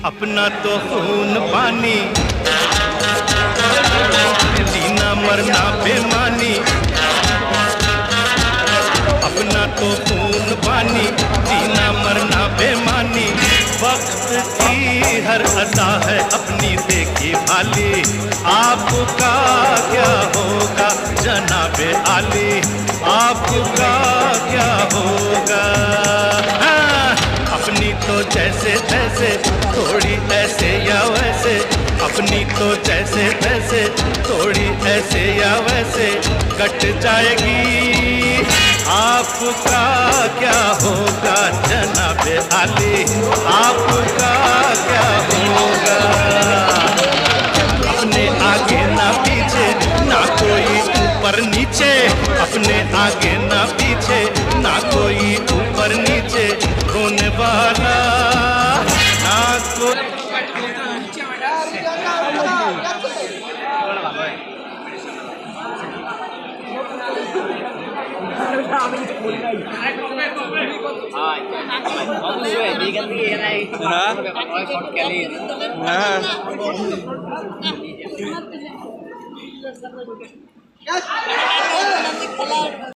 अपना तो खून पानी, जीना मरना बेमानी। अपना तो खून पानी, जीना मरना बेमानी। वक्त की हर अदा है अपनी देखी भाली। आपका क्या होगा जनाबे आली, आपका क्या होगा। अपनी तो जैसे तैसे, थोड़ी ऐसे या वैसे। अपनी तो जैसे तैसे, थोड़ी ऐसे या वैसे कट जाएगी। आपका क्या होगा जनाबे आली, आपका क्या होगा। अपने आगे ना पीछे, ना कोई ऊपर नीचे। अपने आगे ना पीछे, ना कोई ऊपर नीचे होने वाला ना कोई। অবশ্যই বিকেল থেকে এরাই ব্যাপার হয় শর্ট খেলি। হ্যাঁ